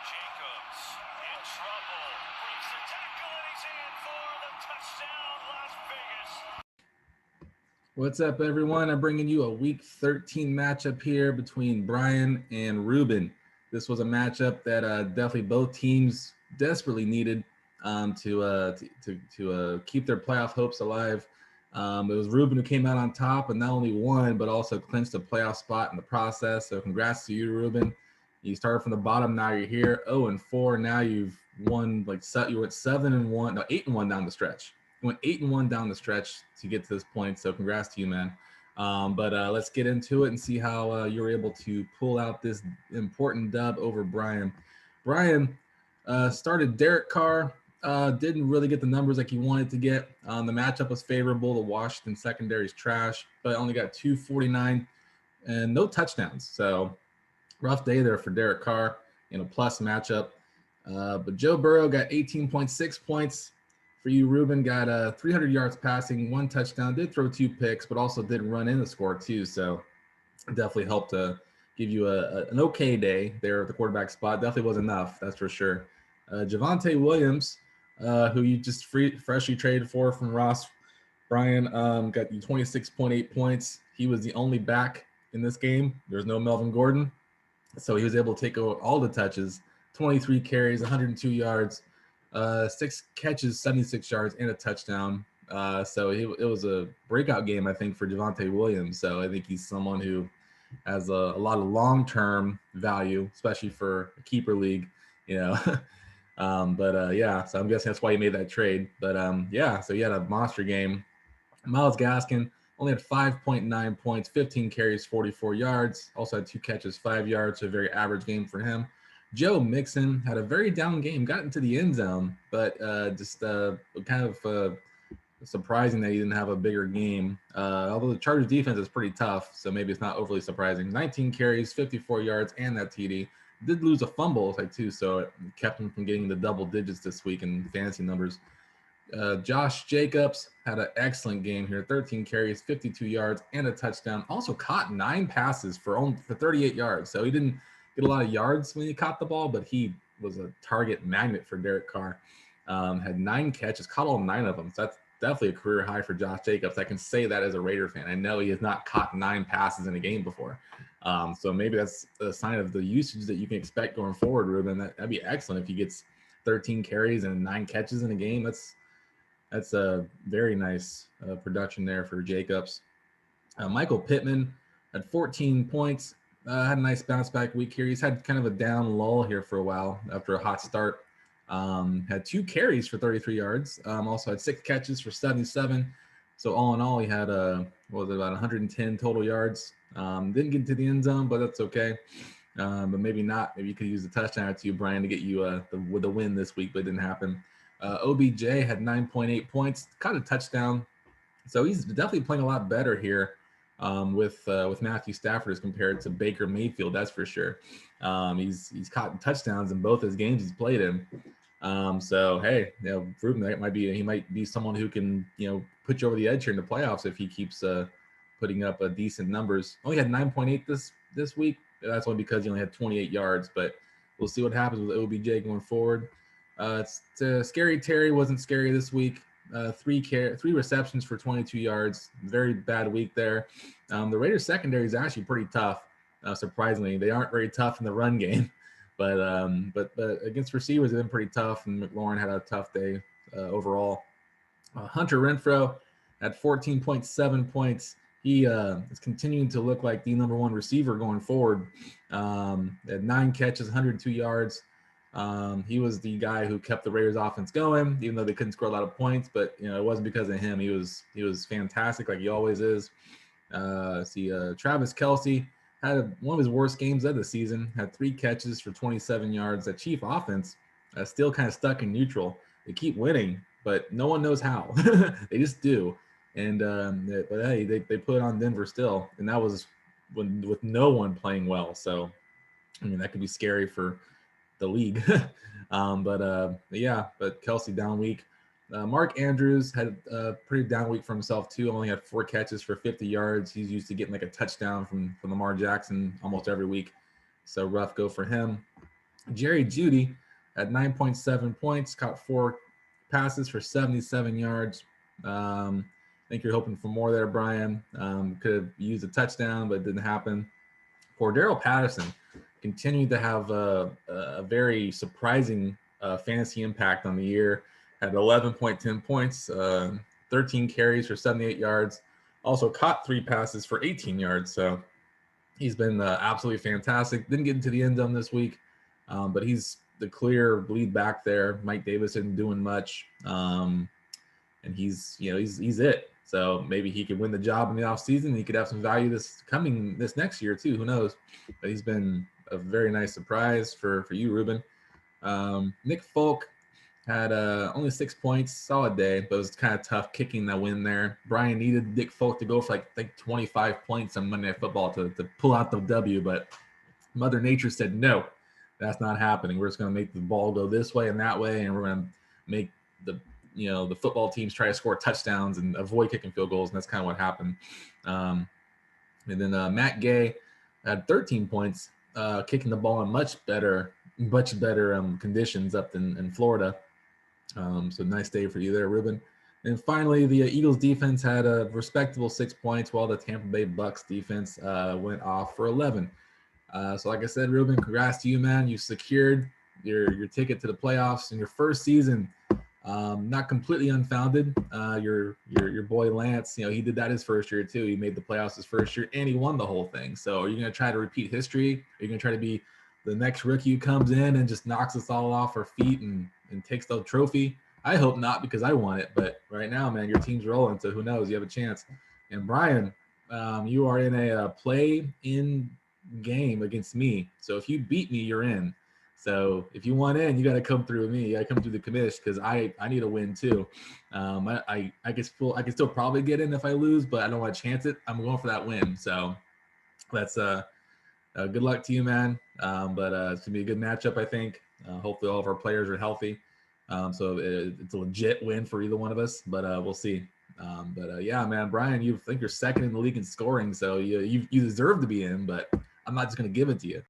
Jacobs in trouble. Breaks the tackle and he's in for the touchdown, Las Vegas. What's up, everyone? I'm bringing you a Week 13 matchup here between Bryan and Rueben. This was a matchup that definitely both teams desperately needed to keep their playoff hopes alive. It was Rueben who came out on top and not only won, but also clinched a playoff spot in the process. So congrats to you, Rueben. You started from the bottom. Now you're here, 0-4. Now you've won you went 7-1, no 8-1 down the stretch. You went 8-1 down the stretch to get to this point. So congrats to you, man. But let's get into it and see how you were able to pull out this important dub over Bryan. Bryan started Derek Carr. Didn't really get the numbers like he wanted to get. The matchup was favorable. The Washington secondary is trash, but only got 249 and no touchdowns. So rough day there for Derek Carr in a plus matchup. But Joe Burrow got 18.6 points. For you, Rueben got 300 yards passing, 1 touchdown, did throw 2 picks, but also did run in the score too. So definitely helped to give you an okay day there at the quarterback spot. Definitely was enough, that's for sure. Javonte Williams, who you just freshly traded for from Ross Bryan, got you 26.8 points. He was the only back in this game. There's no Melvin Gordon. So he was able to take all the touches, 23 carries, 102 yards, 6 catches, 76 yards, and a touchdown. So it was a breakout game, I think, for Javonte Williams. So I think he's someone who has a lot of long-term value, especially for a keeper league, you know. Yeah, so I'm guessing that's why he made that trade. But yeah, so he had a monster game. Myles Gaskin only had 5.9 points, 15 carries, 44 yards. Also had 2 catches, 5 yards, so a very average game for him. Joe Mixon had a very down game, got into the end zone, but just kind of surprising that he didn't have a bigger game. Although the Chargers defense is pretty tough, so maybe it's not overly surprising. 19 carries, 54 yards, and that TD. Did lose a fumble, too, so it kept him from getting the double digits this week in fantasy numbers. Josh Jacobs had an excellent game here, 13 carries, 52 yards, and a touchdown. Also caught 9 passes for 38 yards. So he didn't get a lot of yards when he caught the ball, but he was a target magnet for Derek Carr. Had 9 catches, caught all 9 of them. So that's definitely a career high for Josh Jacobs. I can say that as a Raider fan. I know he has not caught 9 passes in a game before. So maybe that's a sign of the usage that you can expect going forward, Rueben. That'd be excellent if he gets 13 carries and 9 catches in a game. That's a very nice production there for Jacobs. Michael Pittman had 14 points, had a nice bounce back week here. He's had kind of a down lull here for a while after a hot start. Had 2 carries for 33 yards. Also had 6 catches for 77. So all in all, he had about 110 total yards. Didn't get to the end zone, but that's okay. But maybe not. Maybe you could use a touchdown or 2, Bryan, to get you the win this week, but it didn't happen. OBJ had 9.8 points, caught a touchdown. So he's definitely playing a lot better here with Matthew Stafford as compared to Baker Mayfield, that's for sure. He's caught touchdowns in both his games he's played in. So hey, Rueben he might be someone who can put you over the edge here in the playoffs if he keeps putting up decent numbers. Only had 9.8 this week. That's only because he only had 28 yards, but we'll see what happens with OBJ going forward. Scary Terry wasn't scary this week. 3 receptions for 22 yards. Very bad week there. The Raiders secondary is actually pretty tough. Surprisingly, they aren't very tough in the run game, but against receivers they've been pretty tough. And McLaurin had a tough day overall. Hunter Renfrow at 14.7 points. He is continuing to look like the number 1 receiver going forward. Had 9 catches, 102 yards. He was the guy who kept the Raiders offense going, even though they couldn't score a lot of points. But it wasn't because of him. He was fantastic, like he always is. Travis Kelce had one of his worst games of the season. Had 3 catches for 27 yards. That Chief offense still kind of stuck in neutral. They keep winning, but no one knows how. They just do. And but hey, they put it on Denver still, and that was with no one playing well. So I mean that could be scary for the league. But Kelce down week. Mark Andrews had a pretty down week for himself too. Only had 4 catches for 50 yards. He's used to getting like a touchdown from Lamar Jackson almost every week. So rough go for him. Jerry Jeudy had 9.7 points, caught 4 passes for 77 yards. I think you're hoping for more there, Bryan. Could have used a touchdown, but it didn't happen. Cordero Patterson continued to have a very surprising fantasy impact on the year. Had 11.10 points, 13 carries for 78 yards. Also caught 3 passes for 18 yards. So he's been absolutely fantastic. Didn't get into the end zone this week, but he's the clear lead back there. Mike Davis isn't doing much, and he's it. So maybe he could win the job in the offseason. He could have some value this next year too. Who knows? But he's been a very nice surprise for you, Rueben. Nick Folk had only 6 points, solid day, but it was kind of tough kicking that win there. Bryan needed Nick Folk to go for like 25 points on Monday Night Football to pull out the W, but Mother Nature said no, that's not happening. We're just going to make the ball go this way and that way, and we're going to make the football teams try to score touchdowns and avoid kicking field goals, and that's kind of what happened. And then Matt Gay had 13 points, kicking the ball in much better conditions up in Florida. So nice day for you there, Rueben. And finally, the Eagles defense had a respectable 6 points, while the Tampa Bay Bucks defense went off for 11. So like I said, Rueben, congrats to you, man. You secured your ticket to the playoffs in your first season. Not completely unfounded. Your boy Lance, he did that his first year too. He made the playoffs his first year and he won the whole thing. So are you going to try to repeat history? Are you going to try to be the next rookie who comes in and just knocks us all off our feet and takes the trophy? I hope not, because I want it. But right now, man, your team's rolling. So who knows? You have a chance. And Bryan, you are in a play-in game against me. So if you beat me, you're in. So if you want in, you got to come through me. You got to come through the commish, because I need a win too. I can still probably get in if I lose, but I don't want to chance it. I'm going for that win. So that's good luck to you, man. But it's gonna be a good matchup, I think. Hopefully all of our players are healthy. So it's a legit win for either one of us, but we'll see. Yeah, man, Bryan, you think you're second in the league in scoring, so you deserve to be in, but I'm not just gonna give it to you.